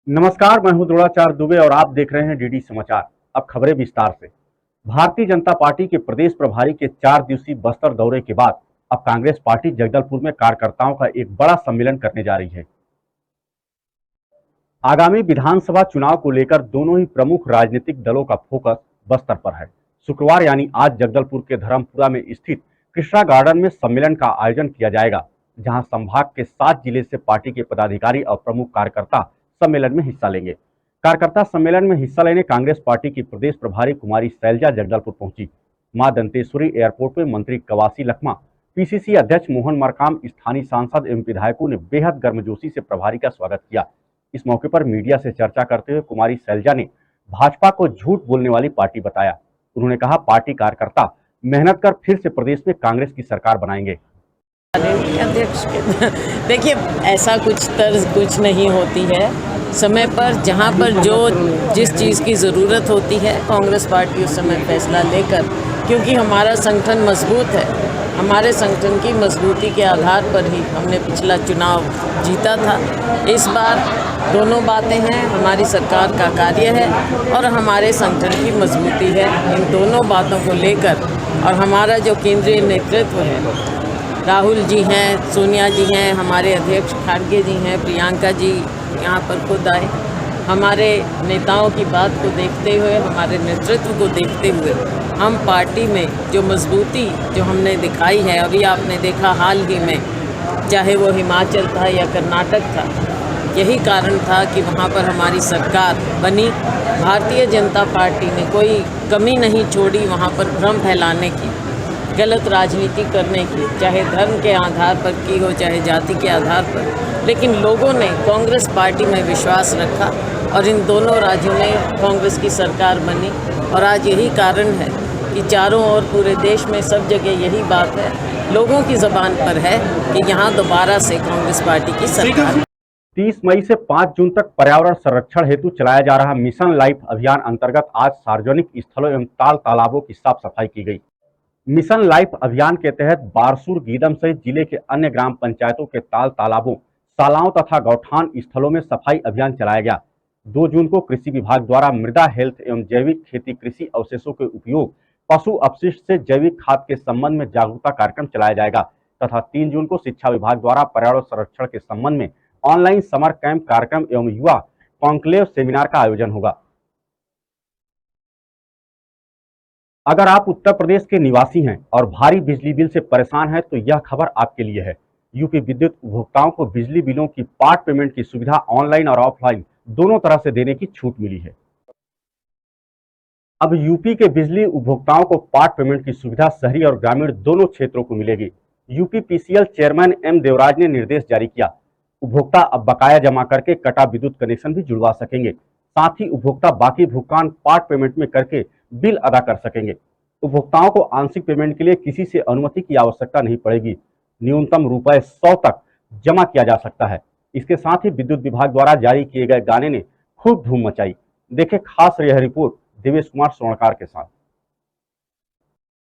नमस्कार, मैं हूं द्रोणाचार्य दुबे और आप देख रहे हैं डीडी समाचार। अब खबरें विस्तार से। भारतीय जनता पार्टी के प्रदेश प्रभारी के 4 दिवसीय बस्तर दौरे के बाद अब कांग्रेस पार्टी जगदलपुर में कार्यकर्ताओं का एक बड़ा सम्मेलन करने जा रही है। आगामी विधानसभा चुनाव को लेकर दोनों ही प्रमुख राजनीतिक दलों का फोकस बस्तर पर है। शुक्रवार यानी आज जगदलपुर के धर्मपुरा में स्थित कृष्णा गार्डन में सम्मेलन का आयोजन किया जाएगा, जहां संभाग के 7 जिले से पार्टी के पदाधिकारी और प्रमुख कार्यकर्ता सम्मेलन में हिस्सा लेंगे। कार्यकर्ता सम्मेलन में हिस्सा लेने कांग्रेस पार्टी की प्रदेश प्रभारी कुमारी शैलजा जगदलपुर पहुंची। मां दंतेश्वरी एयरपोर्ट में मंत्री कवासी लखमा, पीसीसी अध्यक्ष मोहन मरकाम, स्थानीय सांसद एवं विधायकों ने बेहद गर्मजोशी से प्रभारी का स्वागत किया। इस मौके पर मीडिया से चर्चा करते हुए कुमारी शैलजा ने भाजपा को झूठ बोलने वाली पार्टी बताया। उन्होंने कहा, पार्टी कार्यकर्ता मेहनत कर फिर से प्रदेश में कांग्रेस की सरकार बनाएंगे। अध्यक्ष देखिए, ऐसा कुछ नहीं होती है। समय पर जहाँ पर जिस चीज़ की ज़रूरत होती है, कांग्रेस पार्टी उस समय फैसला लेकर, क्योंकि हमारा संगठन मजबूत है, हमारे संगठन की मजबूती के आधार पर ही हमने पिछला चुनाव जीता था। इस बार दोनों बातें हैं, हमारी सरकार का कार्य है और हमारे संगठन की मजबूती है। इन दोनों बातों को लेकर और हमारा जो केंद्रीय नेतृत्व है, राहुल जी हैं, सोनिया जी हैं, हमारे अध्यक्ष खाड़गे जी हैं, प्रियंका जी यहाँ पर खुद आए। हमारे नेताओं की बात को देखते हुए, हमारे नेतृत्व को देखते हुए, हम पार्टी में जो मजबूती जो हमने दिखाई है, अभी आपने देखा हाल ही में, चाहे वो हिमाचल था या कर्नाटक था, यही कारण था कि वहाँ पर हमारी सरकार बनी। भारतीय जनता पार्टी ने कोई कमी नहीं छोड़ी वहाँ पर भ्रम फैलाने की, गलत राजनीति करने की, चाहे धर्म के आधार पर की हो, चाहे जाति के आधार पर, लेकिन लोगों ने कांग्रेस पार्टी में विश्वास रखा और इन दोनों राज्यों में कांग्रेस की सरकार बनी। और आज यही कारण है कि चारों ओर पूरे देश में सब जगह यही बात है, लोगों की ज़बान पर है कि यहाँ दोबारा से कांग्रेस पार्टी की सरकार। 30 मई से 5 जून तक पर्यावरण संरक्षण हेतु चलाया जा रहा मिशन लाइफ अभियान अंतर्गत आज सार्वजनिक स्थलों एवं तालाबों की साफ सफाई की गई। मिशन लाइफ अभियान के तहत बारसूर, गीदम सहित जिले के अन्य ग्राम पंचायतों के तालाबों, तालाओं तथा गौठान स्थलों में सफाई अभियान चलाया गया। 2 जून को कृषि विभाग द्वारा मृदा हेल्थ एवं जैविक खेती, कृषि अवशेषों के उपयोग, पशु अपशिष्ट से जैविक खाद के संबंध में जागरूकता कार्यक्रम चलाया जाएगा तथा 3 जून को शिक्षा विभाग द्वारा पर्यावरण संरक्षण के संबंध में ऑनलाइन समर कैंप कार्यक्रम एवं युवा कॉन्क्लेव सेमिनार का आयोजन होगा। अगर आप उत्तर प्रदेश के निवासी हैं और भारी बिजली बिल से परेशान हैं तो यह खबर आपके लिए है। यूपी विद्युत उपभोक्ताओं को बिजली बिलों की पार्ट पेमेंट की सुविधा ऑनलाइन और ऑफलाइन दोनों तरह से देने की छूट मिली है। अब यूपी के बिजली उपभोक्ताओं को पार्ट पेमेंट की सुविधा शहरी और ग्रामीण दोनों क्षेत्रों को मिलेगी। UP PCL chairman M Devraj ने निर्देश जारी किया। उपभोक्ता अब बकाया जमा करके कटा विद्युत कनेक्शन भी जुड़वा सकेंगे। साथ ही उपभोक्ता बाकी भुगतान पार्ट पेमेंट में करके बिल अदा कर सकेंगे। उपभोक्ताओं को आंशिक पेमेंट के लिए किसी से अनुमति की आवश्यकता नहीं पड़ेगी। न्यूनतम ₹100 तक जमा किया जा सकता है। इसके साथ ही विद्युत विभाग द्वारा जारी किए गए गाने ने खूब धूम मचाई। देखें खास यह रिपोर्ट देवेश कुमार स्वर्णकार के साथ।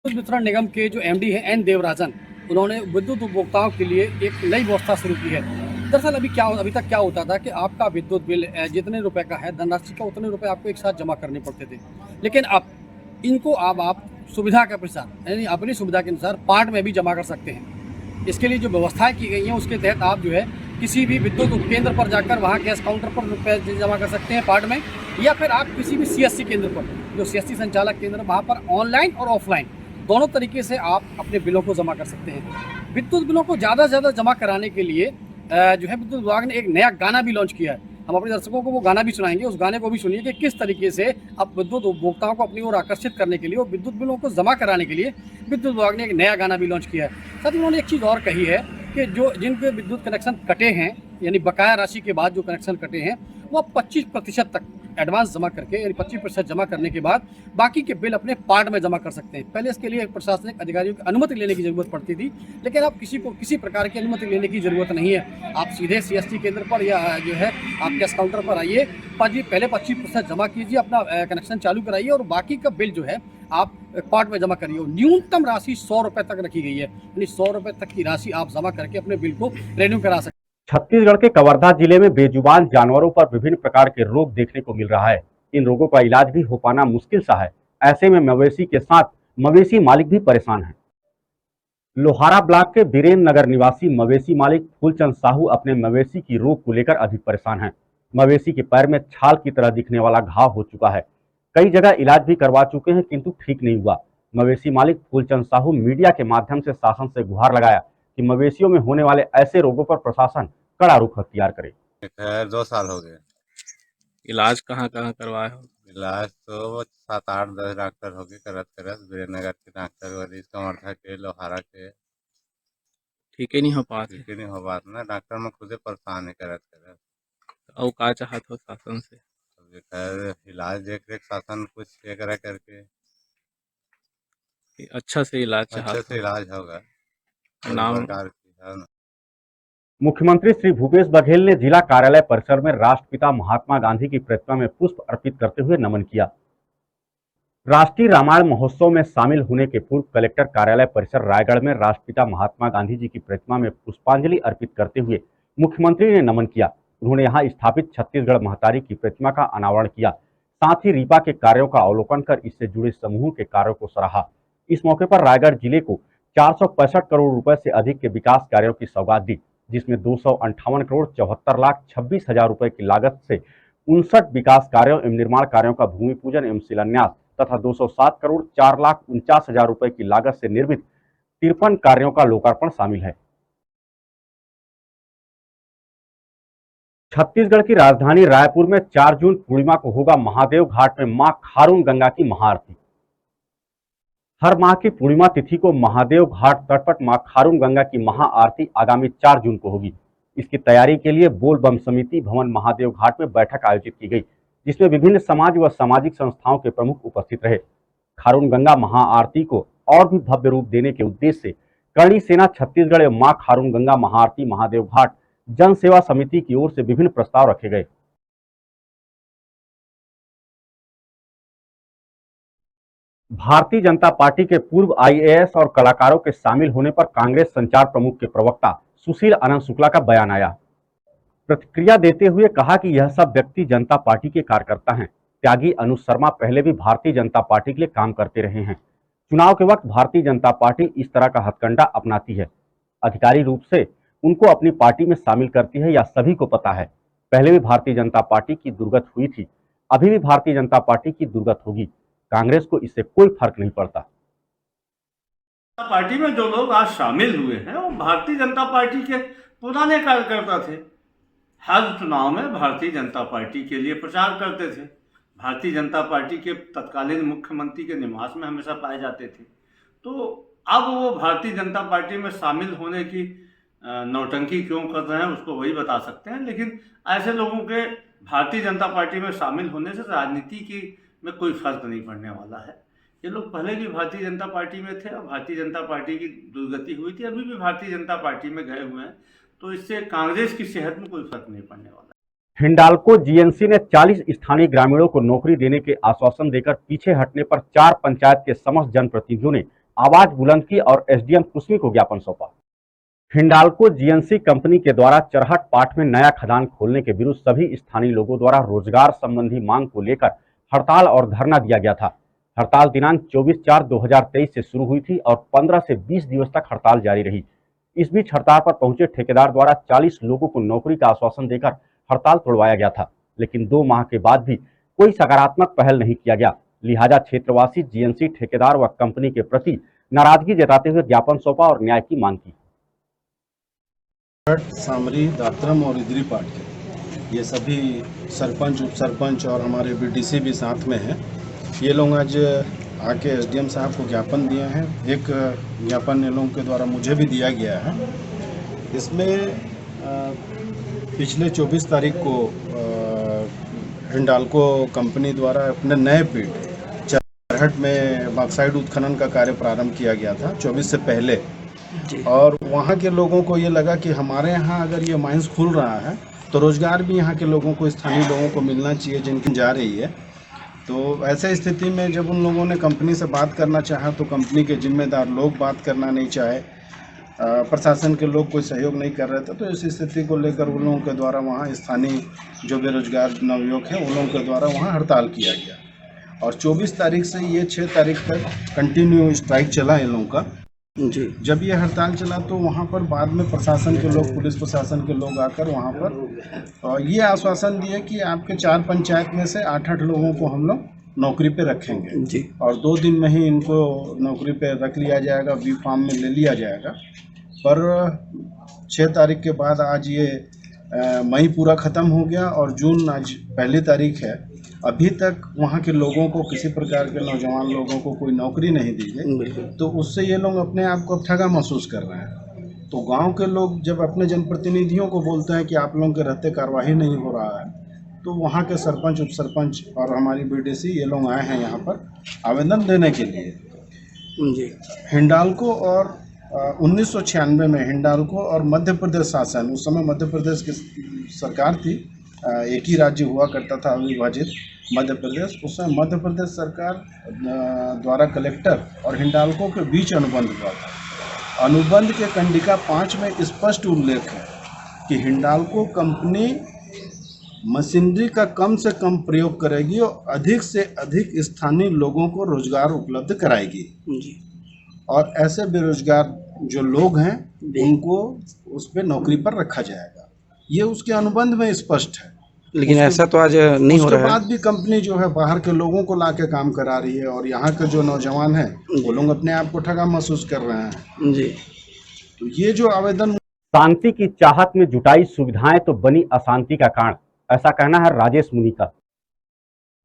विद्युत वितरण निगम के जो एमडी हैं एन देवराजन, उन्होंने विद्युत उपभोक्ताओं के लिए एक नई व्यवस्था शुरू की है। दरअसल अभी तक क्या होता था कि आपका विद्युत बिल जितने रुपए का है, धनराशि का उतने रुपए आपको एक साथ जमा करने पड़ते थे, लेकिन अब इनको आप सुविधा के अनुसार यानी अपनी सुविधा के अनुसार पार्ट में भी जमा कर सकते हैं। इसके लिए जो व्यवस्थाएं की गई हैं उसके तहत आप जो है किसी भी विद्युत उपकेंद्र पर जाकर वहाँ कैश काउंटर पर रुपये जमा कर सकते हैं पार्ट में, या फिर आप किसी भी सीएससी केंद्र पर, जो सीएससी संचालक केंद्र, वहाँ पर ऑनलाइन और ऑफलाइन दोनों तरीके से आप अपने बिलों को जमा कर सकते हैं। विद्युत बिलों को ज़्यादा से ज़्यादा जमा कराने के लिए जो है विद्युत विभाग ने एक नया गाना भी लॉन्च किया है। हम अपने दर्शकों को वो गाना भी सुनाएंगे, उस गाने को भी सुनिए कि किस तरीके से अब विद्युत उपभोक्ताओं को अपनी ओर आकर्षित करने के लिए और विद्युत बिलों को जमा कराने के लिए विद्युत विभाग ने एक नया गाना भी लॉन्च किया है। साथ ही उन्होंने एक चीज़ और कही है कि जिनके विद्युत कनेक्शन कटे हैं, यानी बकाया राशि के बाद जो कनेक्शन कटे हैं, वो 25% तक एडवांस जमा करके, यानी 25% जमा करने के बाद बाकी के बिल अपने पार्ट में जमा कर सकते हैं। पहले इसके लिए प्रशासनिक अधिकारियों की अनुमति लेने की जरूरत पड़ती थी, लेकिन अब किसी प्रकार की अनुमति लेने की जरूरत नहीं है। आप सीधे सीएससी केंद्र पर या जो है आप कैश काउंटर पर आइए, पहले 25% जमा कीजिए, अपना कनेक्शन चालू कराइए और बाकी का बिल जो है आप पार्ट में जमा करिए। न्यूनतम राशि ₹100 तक रखी गई है, यानी ₹100 तक की राशि आप जमा करके अपने बिल को रेन्यू करा सकते हैं। छत्तीसगढ़ के कवर्धा जिले में बेजुबान जानवरों पर विभिन्न प्रकार के रोग देखने को मिल रहा है। इन रोगों का इलाज भी हो पाना मुश्किल सा है। ऐसे में मवेशी के साथ मवेशी मालिक भी परेशान हैं। लोहारा ब्लॉक के बीरेन नगर निवासी मवेशी मालिक फूलचंद साहू अपने मवेशी की रोग को लेकर अधिक परेशान हैं। मवेशी के पैर में छाल की तरह दिखने वाला घाव हो चुका है। कई जगह इलाज भी करवा चुके हैं किंतु ठीक नहीं हुआ। मवेशी मालिक फूलचंद साहू मीडिया के माध्यम से शासन से गुहार लगाया कि मवेशियों में होने वाले ऐसे रोगों पर प्रशासन कड़ा रुख अख्तियार करे। 2 साल हो गए। इलाज कहाँ कहाँ करवाए हो? इलाज तो 7, 8, 10 डॉक्टर हो गए करत वीरेनगर के डॉक्टर वाली कवर्धा के लोहारा के ठीक ही नहीं हो पाते। ठीक नहीं हो बात ना। डॉक्टर में खुदे परेशान है करत और का चाहत हो शासन से? खैर इलाज देख रेख शासन कुछ ये करा करके कि अच्छा से इलाज अच्छे चाहत से इलाज होगा। नाम सरकार की है ना। मुख्यमंत्री श्री भूपेश बघेल ने जिला कार्यालय परिसर में राष्ट्रपिता महात्मा गांधी की प्रतिमा में पुष्प अर्पित करते हुए नमन किया। राष्ट्रीय रामायण महोत्सव में शामिल होने के पूर्व कलेक्टर कार्यालय परिसर रायगढ़ में राष्ट्रपिता महात्मा गांधी जी की प्रतिमा में पुष्पांजलि अर्पित करते हुए मुख्यमंत्री ने नमन किया। उन्होंने यहां स्थापित छत्तीसगढ़ महतारी की प्रतिमा का अनावरण किया। साथ ही रीपा के कार्यों का अवलोकन कर इससे जुड़े समूहों के कार्यों को सराहा। इस मौके पर रायगढ़ जिले को 465 करोड़ रुपए से अधिक के विकास कार्यों की सौगात दी, जिसमें 258 करोड़ 74,26,000 रुपए की लागत से 59 विकास कार्यों एवं निर्माण कार्यों का भूमि पूजन एवं शिलान्यास तथा 207 करोड़ 4,49,000 रुपए की लागत से निर्मित 53 कार्यों का लोकार्पण शामिल है। छत्तीसगढ़ की राजधानी रायपुर में 4 जून पूर्णिमा को होगा महादेव घाट में मां खारून गंगा की महाआरती। हर माह की पूर्णिमा तिथि को महादेव घाट तट पर मां खारून गंगा की महाआरती आगामी 4 जून को होगी। इसकी तैयारी के लिए बोल बम समिति भवन महादेव घाट में बैठक आयोजित की गई, जिसमें विभिन्न समाज व सामाजिक संस्थाओं के प्रमुख उपस्थित रहे। खारून गंगा महाआरती को और भी भव्य रूप देने के उद्देश्य से करणी सेना छत्तीसगढ़ एवं मां खारून गंगा महाआरती महादेव घाट जन सेवा समिति की ओर से विभिन्न प्रस्ताव रखे गए। भारतीय जनता पार्टी के पूर्व आईएएस और कलाकारों के शामिल होने पर कांग्रेस संचार प्रमुख के प्रवक्ता सुशील आनंद शुक्ला का बयान आया। प्रतिक्रिया देते हुए कहा कि यह सब व्यक्ति जनता पार्टी के कार्यकर्ता हैं। त्यागी अनुज शर्मा पहले भी भारतीय जनता पार्टी के लिए काम करते रहे हैं। चुनाव के वक्त भारतीय जनता पार्टी इस तरह का हथकंडा अपनाती है, अधिकारी रूप से उनको अपनी पार्टी में शामिल करती है, या सभी को पता है। पहले भी भारतीय जनता पार्टी की दुर्गत हुई थी, अभी भी भारतीय जनता पार्टी की दुर्गत होगी। कांग्रेस को इससे कोई फर्क नहीं पड़ता। पार्टी में जो लोग आज शामिल हुए हैं वो भारतीय जनता पार्टी के पुराने कार्यकर्ता थे। हर चुनाव में भारतीय जनता पार्टी के लिए प्रचार करते थे। भारतीय जनता पार्टी के तत्कालीन मुख्यमंत्री के निवास में हमेशा पाए जाते थे। तो अब वो भारतीय जनता पार्टी में शामिल होने की नौटंकी क्यों कर रहे हैं उसको वही बता सकते हैं। लेकिन ऐसे लोगों के भारतीय जनता पार्टी में शामिल होने से राजनीति की में कोई फर्क नहीं पड़ने वाला है। ये लोग पहले भी भारतीय जनता पार्टी में थे और भारतीय जनता पार्टी की दुर्गति हुई थी, अभी भी भारतीय जनता पार्टी में गए हुए हैं, तो इससे कांग्रेस की सेहत में कोई फर्क नहीं पड़ने वाला। हिंडाल्को जीएनसी ने 40 स्थानीय ग्रामीणों को नौकरी देने के आश्वासन देकर पीछे हटने पर 4 पंचायत के समस्त जनप्रतिनिधियों ने आवाज बुलंद की और एसडीएम कुसमी को ज्ञापन सौंपा। हिंडाल्को जीएनसी कंपनी के द्वारा चरहट पाट में नया खदान खोलने के विरुद्ध सभी स्थानीय लोगों द्वारा रोजगार संबंधी मांग को लेकर हड़ताल और धरना दिया गया था। हड़ताल दिनांक 24/4/2023 से शुरू हुई थी और 15 से 20 दिवस तक हड़ताल जारी रही। इस बीच हड़ताल पर पहुंचे ठेकेदार द्वारा 40 लोगों को नौकरी का आश्वासन देकर हड़ताल तोड़वाया गया था, लेकिन 2 माह के बाद भी कोई सकारात्मक पहल नहीं किया गया। लिहाजा क्षेत्रवासी जीएनसी ठेकेदार व कंपनी के प्रति नाराजगी जताते हुए ज्ञापन सौंपा और न्याय की मांग की। सामरी, दात्रम और इदरी पाट के ये सभी सरपंच, उप सरपंच और हमारे बीडीसी भी साथ में हैं। ये लोग आज आके एसडीएम साहब को ज्ञापन दिए हैं। एक ज्ञापन इन लोगों के द्वारा मुझे भी दिया गया है। इसमें पिछले 24 तारीख को हिंडाल्को कंपनी द्वारा अपने नए पीट चरहट में बॉक्साइड उत्खनन का कार्य प्रारंभ किया गया था 24 से पहले, और वहाँ के लोगों को ये लगा कि हमारे यहाँ अगर ये माइंस खुल रहा है तो रोजगार भी यहाँ के लोगों को, स्थानीय लोगों को मिलना चाहिए जिनकी जा रही है। तो ऐसे स्थिति में जब उन लोगों ने कंपनी से बात करना चाहा तो कंपनी के जिम्मेदार लोग बात करना नहीं चाहे, प्रशासन के लोग कोई सहयोग नहीं कर रहे थे, तो इस स्थिति को लेकर उन लोगों के द्वारा वहाँ स्थानीय जो बेरोजगार नवयुवक हैं उन लोगों के द्वारा वहाँ हड़ताल किया गया और 24 तारीख से ये 6 तारीख तक कंटिन्यू स्ट्राइक चला इन लोगों का जी। जब ये हड़ताल चला तो वहाँ पर बाद में प्रशासन के लोग, पुलिस प्रशासन के लोग आकर वहाँ पर ये आश्वासन दिए कि आपके 4 पंचायत में से 8-8 लोगों को हम लोग नौकरी पे रखेंगे जी और 2 दिन में ही इनको नौकरी पे रख लिया जाएगा, बी फार्म में ले लिया जाएगा। पर 6 तारीख के बाद आज ये मई पूरा ख़त्म हो गया और जून आज 1 तारीख है, अभी तक वहाँ के लोगों को, किसी प्रकार के नौजवान लोगों को कोई नौकरी नहीं दी गई, तो उससे ये लोग अपने आप को ठगा महसूस कर रहे हैं। तो गांव के लोग जब अपने जनप्रतिनिधियों को बोलते हैं कि आप लोगों के रहते कार्रवाई नहीं हो रहा है, तो वहाँ के सरपंच, उप सरपंच और हमारी बीडीसी ये लोग आए हैं यहाँ पर आवेदन देने के लिए जी। हिंडाल्को और 1996 में हिंडाल्को और मध्य प्रदेश शासन, उस समय मध्य प्रदेश की सरकार थी, एक ही राज्य हुआ करता था अविभाजित मध्य प्रदेश। उस समय मध्य प्रदेश सरकार द्वारा कलेक्टर और हिंडाल्को के बीच अनुबंध हुआ था। अनुबंध के कंडिका 5 में स्पष्ट उल्लेख है कि हिंडाल्को कंपनी मशीनरी का कम से कम प्रयोग करेगी और अधिक से अधिक स्थानीय लोगों को रोजगार उपलब्ध कराएगी जी। और ऐसे बेरोजगार जो लोग हैं उनको उस पर नौकरी पर रखा जाएगा, ये उसके अनुबंध में स्पष्ट है। लेकिन ऐसा तो आज नहीं हो रहा है। उसके बाद भी कंपनी जो है बाहर के लोगों को ला के काम करा रही है और यहाँ के जो नौजवान हैं वो लोग अपने आप को ठगा महसूस कर रहे हैं जी। तो ये जो आवेदन, शांति की चाहत में जुटाई सुविधाएं तो बनी अशांति का कारण, ऐसा कहना है राजेश मुनि का।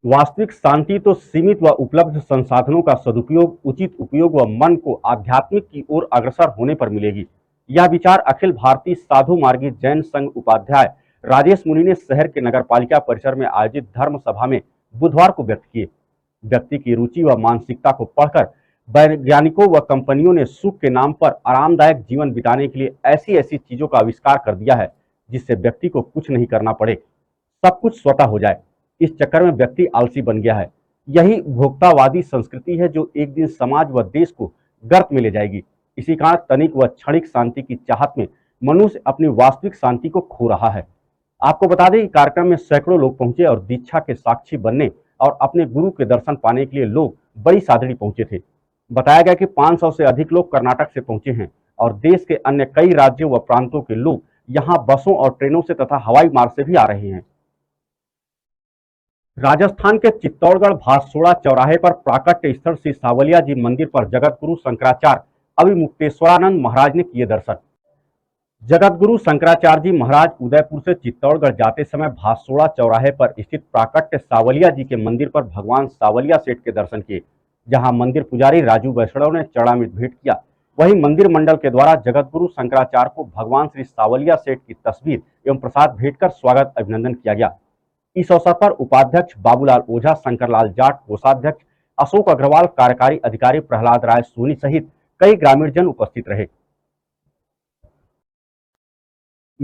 वास्तविक शांति तो सीमित व उपलब्ध संसाधनों का सदुपयोग, उचित उपयोग व मन को आध्यात्मिक की ओर अग्रसर होने पर मिलेगी। यह विचार अखिल भारतीय साधु मार्गी जैन संघ उपाध्याय राजेश मुनि ने शहर के नगरपालिका परिसर में आयोजित धर्म सभा में बुधवार को व्यक्त किए। व्यक्ति की रुचि व मानसिकता को पढ़कर वैज्ञानिकों व कंपनियों ने सुख के नाम पर आरामदायक जीवन बिताने के लिए ऐसी ऐसी चीजों का आविष्कार कर दिया है जिससे व्यक्ति को कुछ नहीं करना पड़े, सब कुछ स्वतः हो जाए। इस चक्कर में व्यक्ति आलसी बन गया है। यही उपभोक्तावादी संस्कृति है जो एक दिन समाज व देश को गर्त में ले जाएगी। इसी कारण तनिक व क्षणिक शांति की चाहत में मनुष्य अपनी वास्तविक शांति को खो रहा है। आपको बता दें कि कार्यक्रम में सैकड़ों लोग पहुंचे और दीक्षा के साक्षी बनने और अपने गुरु के दर्शन पाने के लिए लोग बड़ी सादड़ी पहुंचे थे। बताया गया कि 500 से अधिक लोग कर्नाटक से पहुंचे हैं और देश के अन्य कई राज्यों व प्रांतों के लोग यहां बसों और ट्रेनों से तथा हवाई मार्ग से भी आ रहे हैं। राजस्थान के चित्तौड़गढ़ भासोड़ा चौराहे पर प्राकट्य स्थल श्री सावलिया जी मंदिर पर जगत गुरु शंकराचार्य अभिमुक्तेश्वरानंद महाराज ने किए दर्शन। जगत गुरु शंकराचार्य जी महाराज उदयपुर से चित्तौड़गढ़ जाते समय भासोड़ा चौराहे पर स्थित प्राकट्य सावलिया जी के मंदिर पर भगवान सावलिया सेठ के दर्शन किए, जहां मंदिर पुजारी राजू वैष्णव ने चरणामृत भेंट किया। वहीं मंदिर मंडल के द्वारा जगत गुरु शंकराचार्य को भगवान श्री सावलिया सेठ की तस्वीर एवं प्रसाद भेंट कर स्वागत अभिनंदन किया गया। इस अवसर पर उपाध्यक्ष बाबूलाल ओझा, शंकरलाल जाट, कोषाध्यक्ष अशोक अग्रवाल, कार्यकारी अधिकारी प्रहलाद राय सोनी सहित कई ग्रामीण जन उपस्थित रहे।